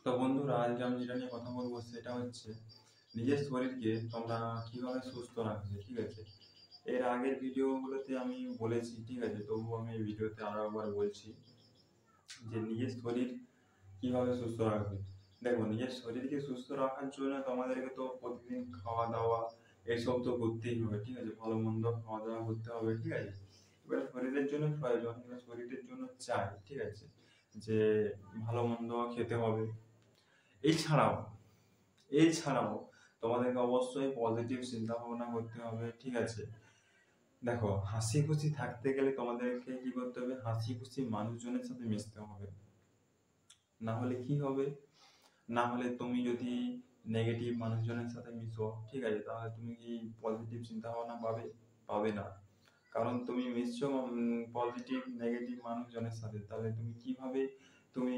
তো বন্ধুরা, আজকে আমি যেটা নিয়ে কথা বলবো সেটা হচ্ছে নিজের শরীরকে তোমরা কিভাবে সুস্থ রাখবে। ঠিক আছে, এর আগের ভিডিওগুলোতে আমি বলেছি, ঠিক আছে, তবুও আমি এই ভিডিওতে আরো একবার বলছি যে নিজের শরীর কিভাবে সুস্থ রাখবে। দেখো, নিজের শরীরকে সুস্থ রাখার জন্য তোমাদেরকে তো প্রতিদিন খাওয়া দাওয়া এসব তো করতেই হবে। ঠিক আছে, ভালো মন্দ খাওয়া দাওয়া করতে হবে। ঠিক আছে, এবার শরীরের জন্য প্রয়োজন, এবার শরীরের জন্য চাই, ঠিক আছে, যে ভালো মন্দ খেতে হবে। এছাড়াও এছাড়াও তোমাদেরকে অবশ্যই পজিটিভ চিন্তা ভাবনা করতে হবে। ঠিক আছে, দেখো, হাসি খুশি থাকতে গেলে তোমাদেরকে কি করতে হবে? হাসি খুশি মানুষজনের সাথে মিশতে হবে। না হলে কি হবে? না হলে তুমি যদি নেগেটিভ মানুষজনের সাথে মিশো, ঠিক আছে, তাহলে তুমি কি পজিটিভ চিন্তা ভাবনা পাবে? পাবে না। কারণ তুমি মিশছো পজিটিভ নেগেটিভ মানুষজনের সাথে, তাহলে তুমি কিভাবে তুমি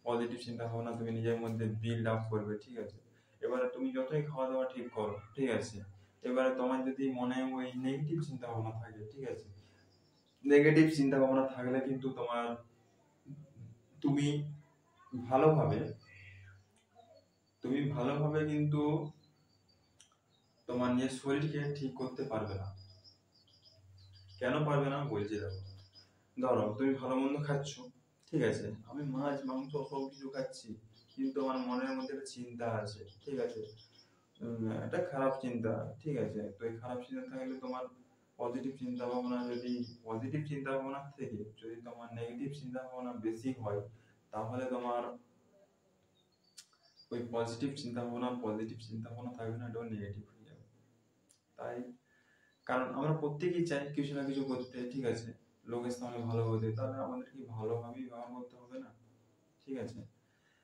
পজিটিভ চিন্তা ভাবনা তুমি নিজের মধ্যে বিল্ড আপ করবে। ঠিক আছে, এবারে তুমি যতই খাওয়া দাওয়া ঠিক করো, ঠিক আছে, এবারে তোমার যদি মনে ওই নেগেটিভ চিন্তা ভাবনা থাকে, ঠিক আছে, নেগেটিভ চিন্তা ভাবনা থাকলে কিন্তু তোমার তুমি ভালোভাবে ভালোভাবে কিন্তু তোমার নিজের শরীরকে ঠিক করতে পারবে না। কেন পারবে না বলছি, দেখো, ধরো তুমি ভালো মন্দ খাচ্ছ, ঠিক আছে, আমি মাছ মাংস সব কিছু খাচ্ছি, কিন্তু আমার মনের মধ্যে একটা চিন্তা আছে, ঠিক আছে, একটা খারাপ চিন্তা। ঠিক আছে, তো এই খারাপ চিন্তা থাকলে তোমার পজিটিভ চিন্তা ভাবনা যদি পজিটিভ চিন্তা ভাবনা থেকে যদি তোমার নেগেটিভ চিন্তা ভাবনা বেশি হয়, তাহলে তোমার ওই পজিটিভ চিন্তা ভাবনা থাকবে না, এটা নেগেটিভ হয়ে যাবে। তাই, কারণ আমরা প্রত্যেকেই চাই কিছু না কিছু করতে, ঠিক আছে, লোকের সামনে ভালো হতে, তাহলে আমাদের কি ভালোভাবেই ব্যবহার করতে হবে না? ঠিক আছে,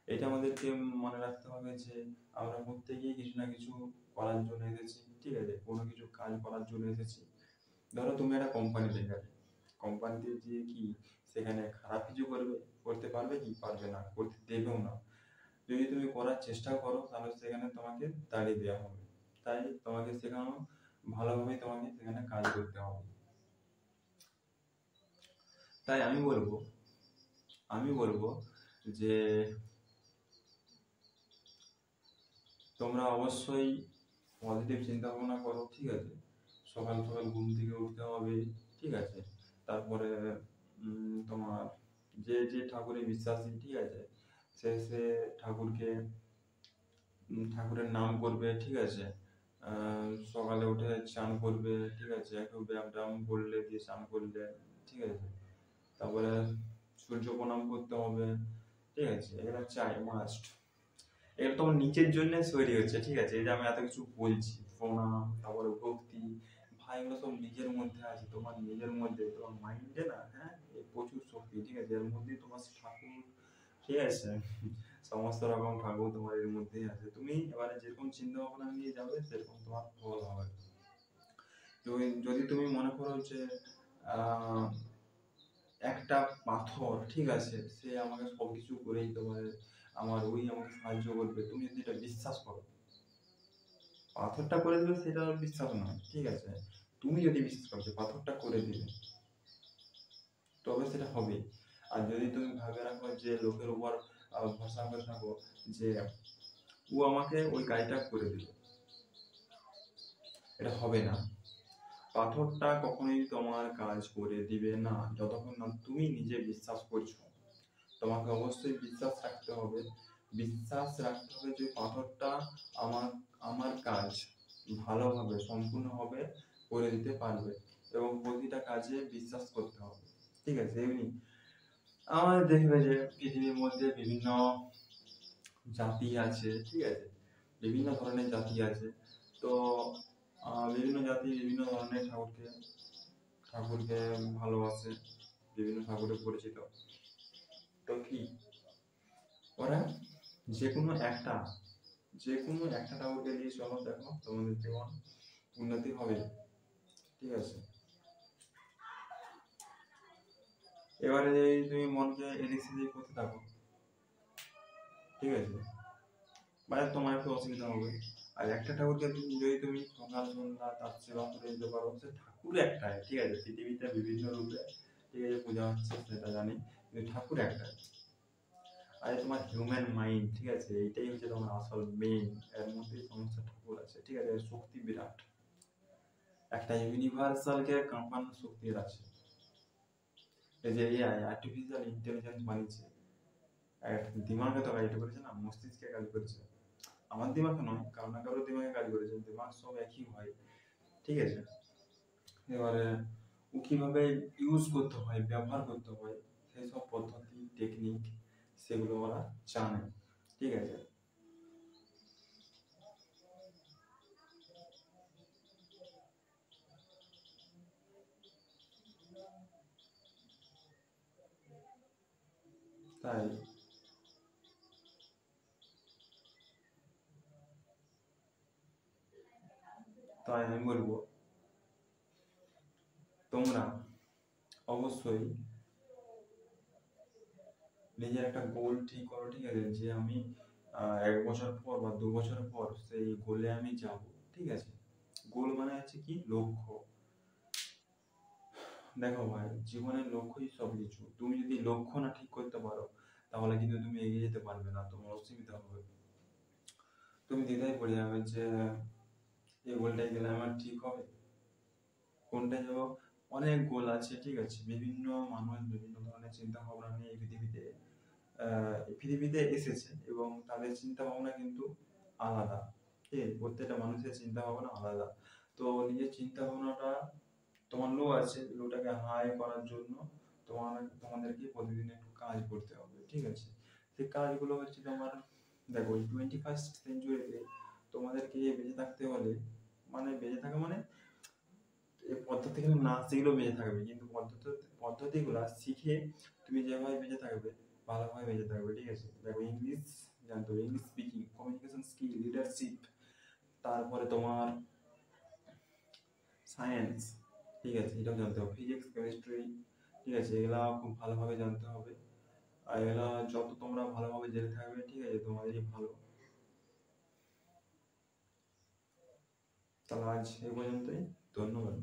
এটা আমাদেরকে মনে রাখতে হবে যে আমরা প্রত্যেকেই কিছু না কিছু করার জন্য এসেছি। ঠিক আছে, কোনো কিছু কাজ করার জন্য এসেছি। ধরো তুমি একটা কোম্পানিতে গেলে, কোম্পানিতে গিয়ে কি সেখানে খারাপ কিছু করতে পারবে কি? পারবে না, করতে দেবেও না। যদি তুমি করার চেষ্টা করো তাহলে সেখানে তোমাকে তাড়িয়ে দেওয়া হবে। তাই তোমাকে সেখানে ভালোভাবে তোমাকে সেখানে কাজ করতে হবে। তাই আমি বলবো যে তোমরা অবশ্যই পজিটিভ চিন্তা ভাবনা করো। ঠিক আছে, সকাল সকাল ঘুম থেকে উঠতে হবে। ঠিক আছে, তারপরে তোমার যে যে ঠাকুরে বিশ্বাসী, ঠিক আছে, সে ঠাকুরকে ঠাকুরের নাম করবে। ঠিক আছে, সকালে উঠে স্নান করবে। ঠিক আছে, একটু ব্যায়াম ট্যায়াম করলে, দিয়ে স্নান করলে, ঠিক আছে, তারপরে সূর্য প্রণাম করতে হবে। ঠিক আছে, এগুলো চাই মাস্ট। এগুলো তোমার নিজের জন্য তৈরি হচ্ছে। ঠিক আছে, এই যে আমি এত কিছু বলছি, প্রণাম, তারপরে ভক্তি, ভাই, এগুলো সব নিজের মধ্যে আছে, তোমার নিজের মধ্যে, তোমার মাইন্ডে না, হ্যাঁ, এই প্রচুর শক্তি। ঠিক আছে, এর মধ্যে তোমার ঠাকুর, ঠিক আছে, সমস্ত রকম ঠাকুর তোমার এর মধ্যেই আছে। তুমি এবারে যেরকম চিন্তা ভাবনা নিয়ে যাবে সেরকম তোমার ফল হবে। যদি তুমি মনে করো যে আহ একটা পাথর, ঠিক আছে, সে আমাকে সবকিছু করে দিতে পারে, আমাকে সাহায্য করবে, তুমি যদি এটা বিশ্বাস করো, পাথরটা করে দিবে সেটা বিশ্বাস নয়। ঠিক আছে, তুমি যদি বিশ্বাস করো যে পাথরটা করে দিবে, তবে সেটা হবে। আর যদি তুমি ভাবে রাখো যে লোকের উপর ভরসা করে থাকো যে ও আমাকে ওই কাজটা করে দিবে, এটা হবে না। পাথরটা কখনোই তোমার কাজ করে দিবে না যতক্ষণ না তুমি নিজে বিশ্বাস করছো। তোমাকে অবশ্যই বিশ্বাস রাখতে হবে যে পাথরটা আমার আমার কাজ ভালোভাবে সম্পূর্ণভাবে করে দিতে পারবে, এবং প্রতিটা কাজে বিশ্বাস করতে হবে। ঠিক আছে, এমনি আমাদের দেখবে যে পৃথিবীর মধ্যে বিভিন্ন জাতি আছে। ঠিক আছে, বিভিন্ন ধরনের জাতি আছে। তো বিভিন্ন জাতি বিভিন্ন ধরনের ঠাকুরকে ভালোবাসে, বিভিন্ন ঠাকুরে পরিচিত। তো কি ওরা যে কোনো একটা ঠাকুরকে দিয়ে চলো, দেখো তোমাদের জীবন উন্নতি হবে। ঠিক আছে, এবারে যদি তুমি মনকে এদিক সেদিক করতে থাকো, ঠিক আছে, মানে তোমার একটু অসুবিধা হবে। আর একটা ঠাকুরকে যদি তুমি সকাল সন্ধ্যা তার সেবা করে দিতে পারো, সে ঠাকুর একটাই। ঠিক আছে, পৃথিবীতে বিভিন্ন রূপে, ঠিক আছে, পূজা হচ্ছে সেটা জানি, কিন্তু ঠাকুর একটাই। আরে তোমার হিউম্যান মাইন্ড, ঠিক আছে, এইটাই হচ্ছে তোমার আসল মেইন। এর মধ্যে সমস্ত ঠাকুর আছে, ঠিক আছে, এর শক্তি বিরাট, একটা ইউনিভার্সালকে কাঁপানো শক্তি আছে। এই যে এআই আর্টিফিশিয়াল ইন্টেলিজেন্স বানিয়েছে, দিমাগে তো কাজ করেছে না, মস্তিষ্কে কাজ করেছে। আমার দিমাগে নয়, কারো না কারো দিমাগে কাজ করেছে, দিমাগ সব একই হয়, ঠিক আছে। এবারে ও কিভাবে ইউজ করতে হয়, ব্যবহার করতে হয়, সেই সব পদ্ধতি টেকনিক সেগুলো ওরা জানে, ঠিক আছে। তাই তাই আমি বলবো তোমরা অবশ্যই নিজের একটা গোল ঠিক করো, ঠিক আছে, যে আমি 1 বছর পর বা 2 বছর পর সেই গোলে আমি যাব, ঠিক আছে। গোল মানে হচ্ছে কি, লক্ষ্য। দেখো ভাই, জীবনের লক্ষ্যই সব কিছু। তুমি যদি লক্ষ্য না ঠিক করতে পারো, তাহলে কিন্তু তুমি এগিয়ে যেতে পারবে না, তোমার অসুবিধা হবে। তুমি দ্বিধায় পড়ে যাবে যে এই গোলটাই গেলে আমার ঠিক হবে, কোনটা যাব। অনেক গোল আছে, ঠিক আছে, বিভিন্ন মানুষ বিভিন্ন ধরনের চিন্তা ভাবনা নিয়ে এই পৃথিবীতে এসেছে, এবং তাদের চিন্তা ভাবনা কিন্তু আলাদা, ঠিক আছে, প্রত্যেকটা মানুষের চিন্তা ভাবনা আলাদা। তো নিজের চিন্তা ভাবনাটা, তোমার লো আছে, লোটাকে হাই করার জন্য তোমাদেরকে প্রতিদিন একটু কাজ করতে হবে, ঠিক আছে। সেই কাজগুলো হচ্ছে তোমার, দেখো, এই 21st সেঞ্চুরিতে তোমাদেরকে বেঁচে থাকতে হলে, মানে বেঁচে থাকা মানে এই পদ্ধতিগুলো না শিখলেও বেঁচে থাকবে, কিন্তু পদ্ধতিগুলো শিখে তুমি যেভাবে বেঁচে থাকবে, ভালোভাবে বেঁচে থাকবে, ঠিক আছে। দেখো, ইংলিশ জানতে হবে, English speaking, communication skill, leadership, তারপরে তোমার সায়েন্স, ঠিক আছে, এটাও জানতে হবে, ফিজিক্স, কেমিস্ট্রি, ঠিক আছে, এগুলা খুব ভালোভাবে জানতে হবে। আর এগুলা যত তোমরা ভালোভাবে জেনে থাকবে, ঠিক আছে, তোমাদেরই ভালো। তাহলে আজ এই পর্যন্তই, ধন্যবাদ।